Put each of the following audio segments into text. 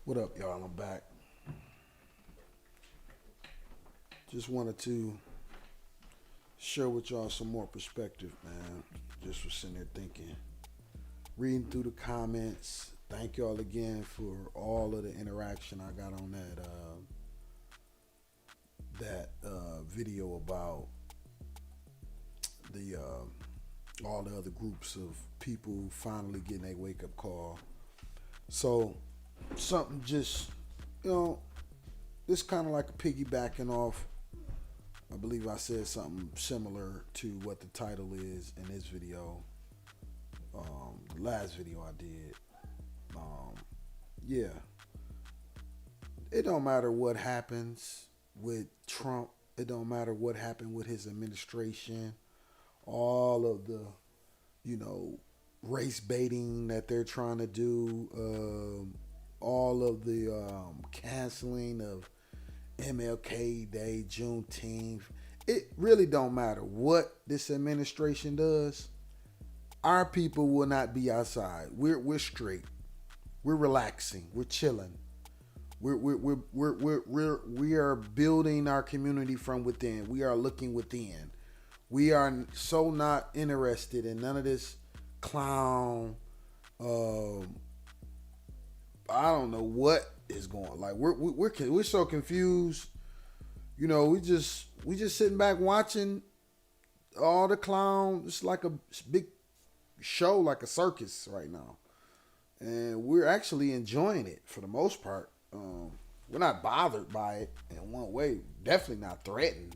What up, y'all? I'm back. Just wanted to share with y'all some more perspective, man. Just was sitting there thinking, reading through the comments. Thank y'all again for all of the interaction I got on that video about the all the other groups of people finally getting a wake up call. So something just you know, this kind of like a piggybacking off. I believe I said something similar to what the title is in this video. The last video I did. Um, yeah, it don't matter what happens with Trump. It don't matter what happened with his administration. All of the, you know, race baiting that they're trying to do. All of the canceling of MLK Day, Juneteenth. It really don't matter what this administration does. Our people will not be outside. We're straight. We're relaxing. We're chilling. We are building our community from within. We are looking within. We are so not interested in none of this clown. I don't know what is going. Like we're so confused. You know, we just sitting back watching all the clown. It's like a big show, like a circus right now, and we're actually enjoying it for the most part. We're not bothered by it in one way. Definitely not threatened.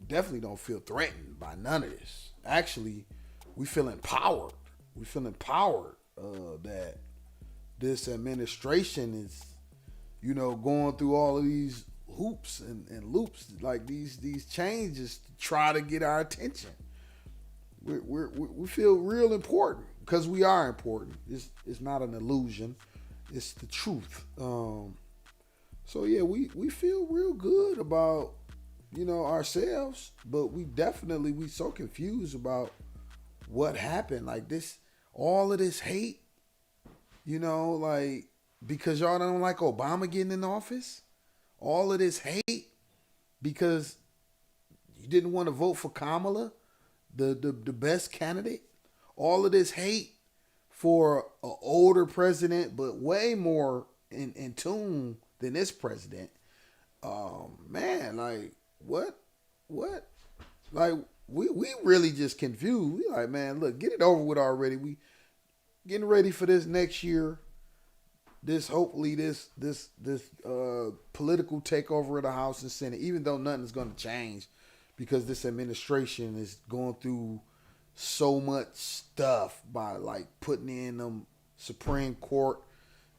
Definitely don't feel threatened by none of this. Actually, we feel empowered. We feel empowered that this administration is, you know, going through all of these hoops and loops, like these changes to try to get our attention. We feel real important because we are important. It's not an illusion. It's the truth. So yeah, we feel real good about, you know, ourselves, but we so confused about what happened. Like this, all of this hate, you know, like because y'all don't like Obama getting in office. All of this hate because you didn't want to vote for Kamala, the best candidate. All of this hate for an older president, but way more in tune than this president. Man, like what? Like we really just confused. We like, man, look, get it over with already. We getting ready for this next year. This hopefully this political takeover of the House and Senate, even though nothing's going to change because this administration is going through so much stuff by like putting in them Supreme Court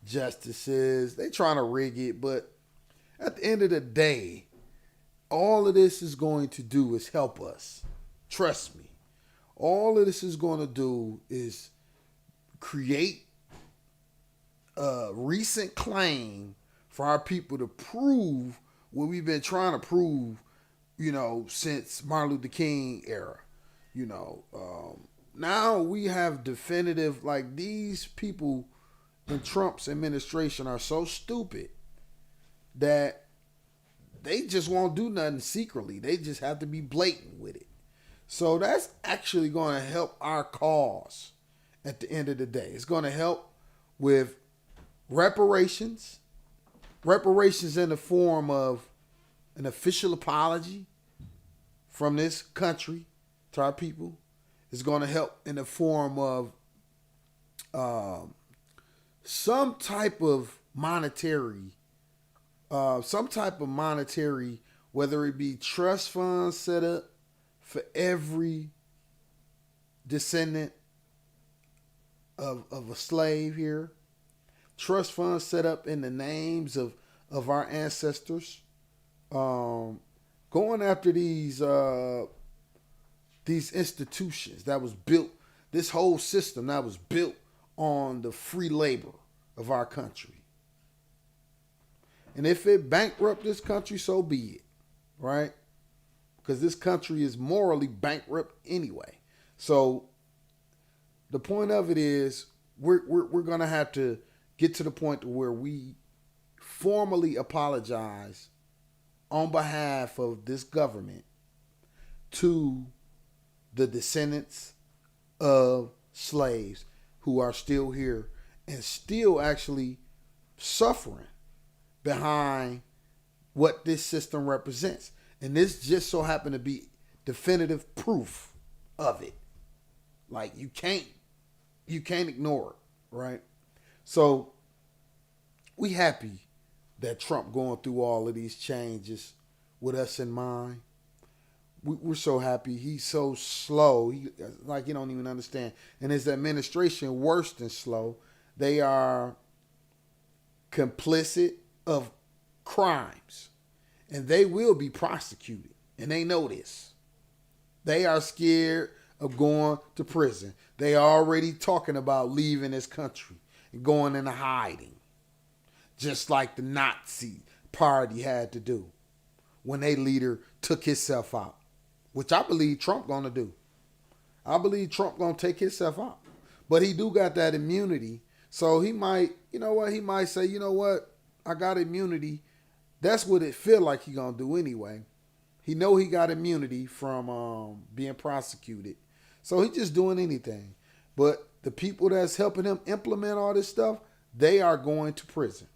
justices. They trying to rig it, but at the end of the day, all of this is going to do is help us. Trust me. All of this is going to do is create a recent claim for our people to prove what we've been trying to prove, you know, since Martin Luther King era. You know, now we have definitive, like these people in Trump's administration are so stupid that they just won't do nothing secretly. They just have to be blatant with it. So that's actually going to help our cause at the end of the day. It's going to help with reparations in the form of an official apology from this country to our people. It's going to help in the form of some type of monetary, whether it be trust funds set up for every descendant of a slave here. Trust funds set up in the names of our ancestors. Going after these institutions that was built, this whole system that was built on the free labor of our country. And if it bankrupt this country, so be it, right? Because this country is morally bankrupt anyway. So the point of it is we're gonna have to get to the point where we formally apologize on behalf of this government to the descendants of slaves who are still here and still actually suffering behind what this system represents. And this just so happened to be definitive proof of it. Like you can't ignore it, right? So we happy that Trump going through all of these changes with us in mind. We're so happy. He's so slow. He don't even understand. And his administration worse than slow. They are complicit of crimes, and they will be prosecuted. And they know this. They are scared of going to prison. They are already talking about leaving this country and going into hiding, just like the Nazi party had to do when their leader took himself out, which I believe Trump gonna do. I believe Trump gonna take himself out, but he do got that immunity, so he might, he might say, I got immunity. That's what it feel like he gonna do anyway. He know he got immunity from being prosecuted, so he just doing anything. But the people that's helping him implement all this stuff, they are going to prison.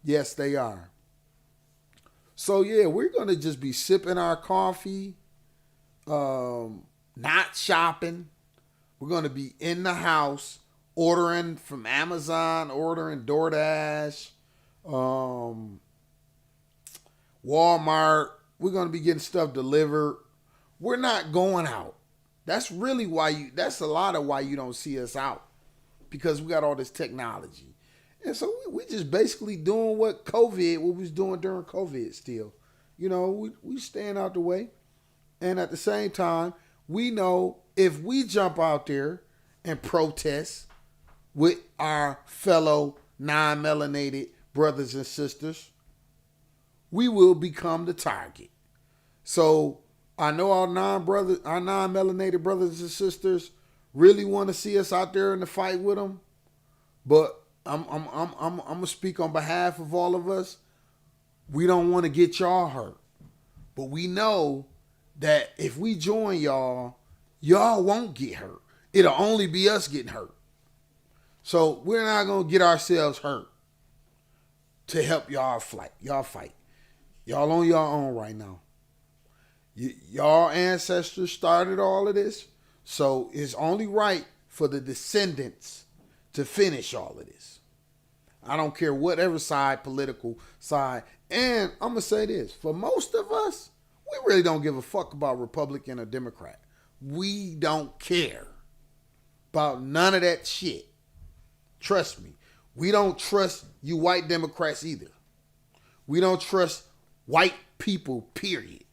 Yes, they are. So yeah, we're gonna just be sipping our coffee, not shopping. We're gonna be in the house, ordering from Amazon, ordering DoorDash, Walmart. We're gonna be getting stuff delivered. We're not going out. That's really why that's a lot of why you don't see us out, because we got all this technology. And so we just basically doing what we was doing during COVID still. We staying out the way. And at the same time, we know if we jump out there and protest with our fellow non-melanated brothers and sisters, we will become the target. So I know our non-melanated brothers and sisters really want to see us out there in the fight with them, but I'm gonna speak on behalf of all of us. We don't want to get y'all hurt, but we know that if we join y'all won't get hurt. It'll only be us getting hurt. So we're not gonna get ourselves hurt to help y'all fight. Y'all on your own right now. Y'all ancestors started all of this, so it's only right for the descendants to finish all of this. I don't care whatever political side. And I'm going to say this. For most of us, we really don't give a fuck about Republican or Democrat. We don't care about none of that shit. Trust me. We don't trust you white Democrats either. We don't trust white people, period.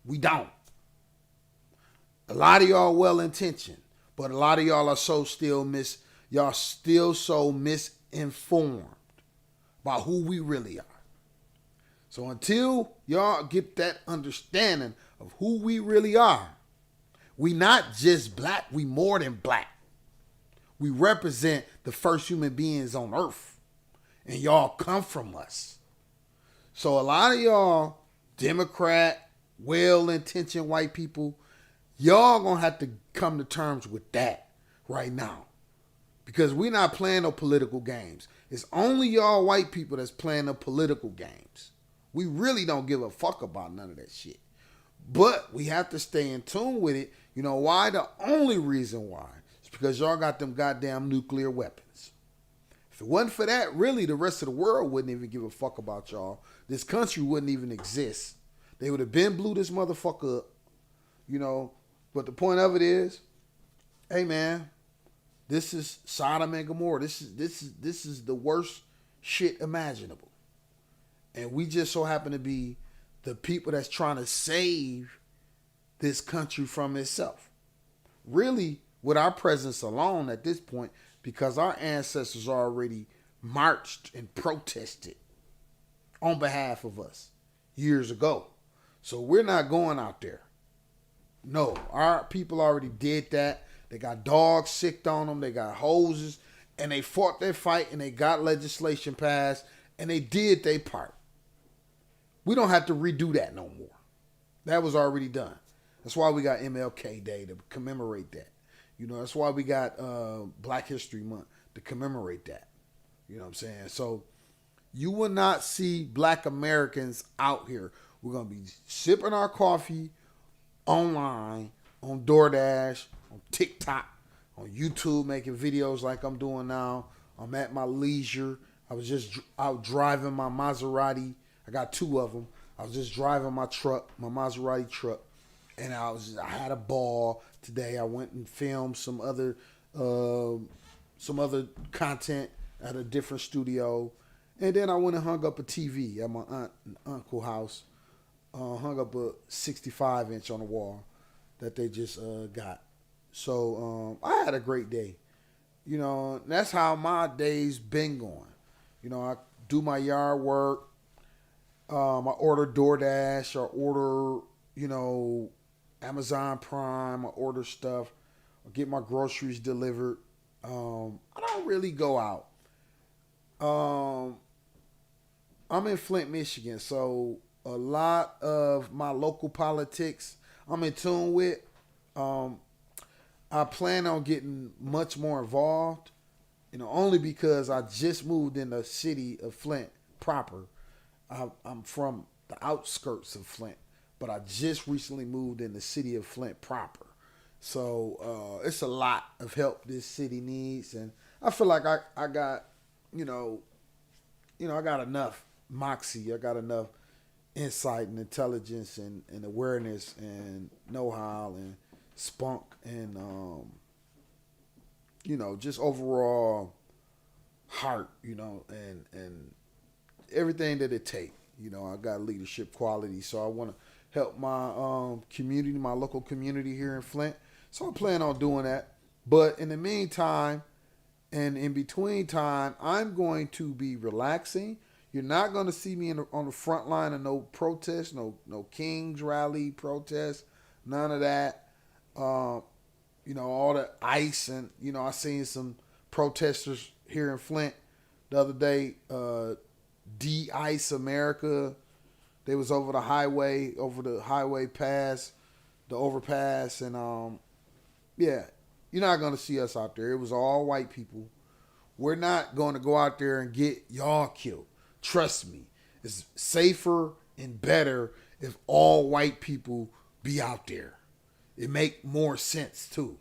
We don't. A lot of y'all well-intentioned, but a lot of y'all are y'all still so misinformed about who we really are. So until y'all get that understanding of who we really are, we not just black, we more than black. We represent the first human beings on earth, and y'all come from us. So a lot of y'all Democrat, well-intentioned white people, y'all gonna have to come to terms with that right now. Because we're not playing no political games. It's only y'all white people that's playing the political games. We really don't give a fuck about none of that shit. But we have to stay in tune with it. You know why? The only reason why is because y'all got them goddamn nuclear weapons. If it wasn't for that, really the rest of the world wouldn't even give a fuck about y'all. This country wouldn't even exist. They would have been blew this motherfucker up. But the point of it is, hey man, this is Sodom and Gomorrah. This is the worst shit imaginable. And we just so happen to be the people that's trying to save this country from itself. Really, with our presence alone at this point, because our ancestors already marched and protested on behalf of us years ago. So we're not going out there. No, our people already did that. They got dogs sicked on them. They got hoses. And they fought their fight and they got legislation passed. and they did their part. We don't have to redo that no more. That was already done. That's why we got MLK Day to commemorate that. That's why we got Black History Month to commemorate that. You know what I'm saying? So you will not see Black Americans out here. We're going to be sipping our coffee online, on DoorDash, on TikTok, on YouTube, making videos like I'm doing now. I'm at my leisure. I was just out driving my Maserati. I got two of them. I was just driving my truck, my Maserati truck, and I had a ball today. I went and filmed some other content at a different studio, and then I went and hung up a TV at my aunt and uncle house. Hung up a 65-inch on the wall that they just got. So I had a great day. That's how my day's been going. I do my yard work. I order DoorDash. I order, Amazon Prime. I order stuff. I get my groceries delivered. I don't really go out. I'm in Flint, Michigan, so a lot of my local politics I'm in tune with. I plan on getting much more involved, only because I just moved in the city of Flint proper. I'm from the outskirts of Flint, but I just recently moved in the city of Flint proper. So it's a lot of help this city needs, and I feel like I got, I got enough moxie. I got enough insight and intelligence and awareness and know-how and spunk and just overall heart, and everything that it takes. I got leadership qualities, so I want to help my community, my local community here in Flint. So I'm planning on doing that. But in the meantime, and in between time, I'm going to be relaxing. You're not going to see me on the front line of no protest, no Kings rally protest, none of that. All the ICE and, I seen some protesters here in Flint the other day, de-ICE America. They was over the highway pass, the overpass, and yeah, you're not going to see us out there. It was all white people. We're not going to go out there and get y'all killed. Trust me, it's safer and better if all white people be out there. It make more sense too.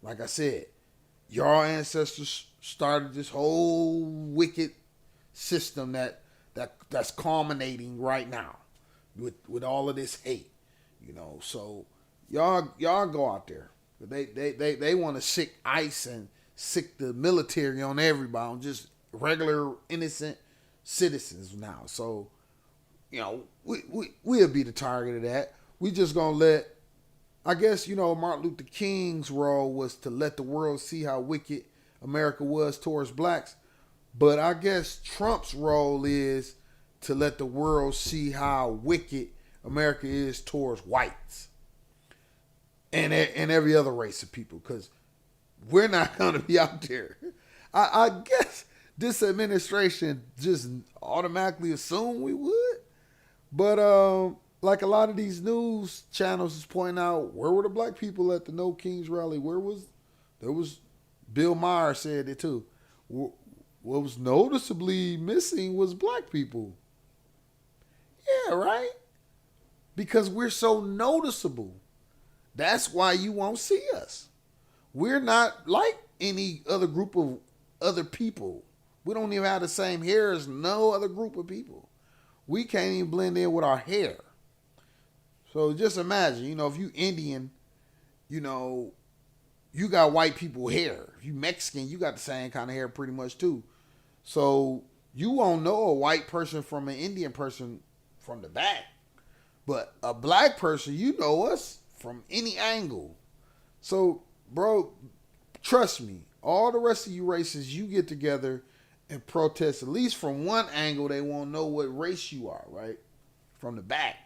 Like I said, your ancestors started this whole wicked system that's culminating right now with all of this hate. So y'all go out there. They want to sick ICE and sick the military on everybody, on just regular innocent citizens now. So, we'll be the target of that. We just gonna let, I guess, Martin Luther King's role was to let the world see how wicked America was towards blacks. But I guess Trump's role is to let the world see how wicked America is towards whites and every other race of people, because we're not going to be out there. I guess this administration just automatically assumed we would. But like a lot of these news channels is pointing out, where were the black people at the No Kings rally? There was Bill Maher said it too. What was noticeably missing was black people. Yeah, right? Because we're so noticeable. That's why you won't see us. We're not like any other group of other people. We don't even have the same hair as no other group of people. We can't even blend in with our hair. So just imagine, if you Indian, you got white people hair. If you Mexican, you got the same kind of hair pretty much too. So you won't know a white person from an Indian person from the back. But a black person, you know us from any angle. So, bro, trust me, all the rest of you races, you get together and protest, at least from one angle, they won't know what race you are, right? From the back.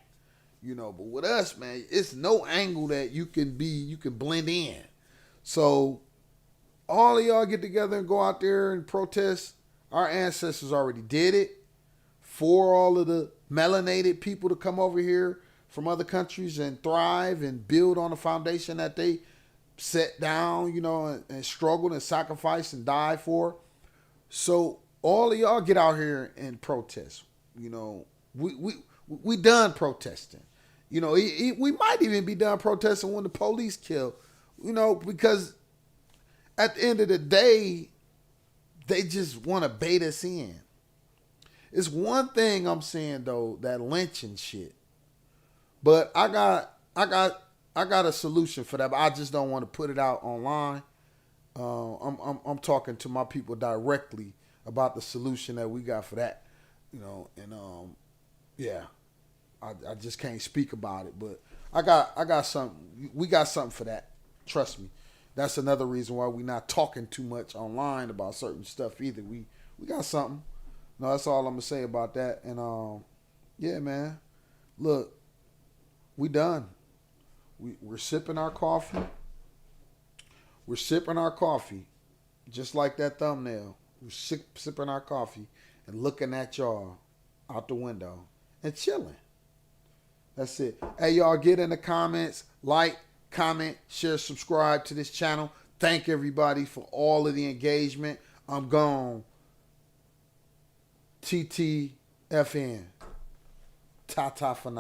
But with us, man, it's no angle that you can blend in. So all of y'all get together and go out there and protest. Our ancestors already did it. for all of the melanated people to come over here from other countries and thrive and build on the foundation that they set down, and struggled and sacrificed and died for. So all of y'all get out here and protest. We done protesting. We might even be done protesting when the police kill. Because at the end of the day, they just want to bait us in. It's one thing I'm saying though, that lynching shit. But I got a solution for that, but I just don't want to put it out online. I'm talking to my people directly about the solution that we got for that. Yeah. I just can't speak about it, but I got something. We got something for that. Trust me. That's another reason why we're not talking too much online about certain stuff either. We got something. No, that's all I'm gonna say about that. And yeah, man. Look, we done. We're sipping our coffee. We're sipping our coffee, just like that thumbnail. We're sipping our coffee and looking at y'all out the window and chilling. That's it. Hey, y'all, get in the comments, like, comment, share, subscribe to this channel. Thank everybody for all of the engagement. I'm gone. TTFN. Ta-ta for now.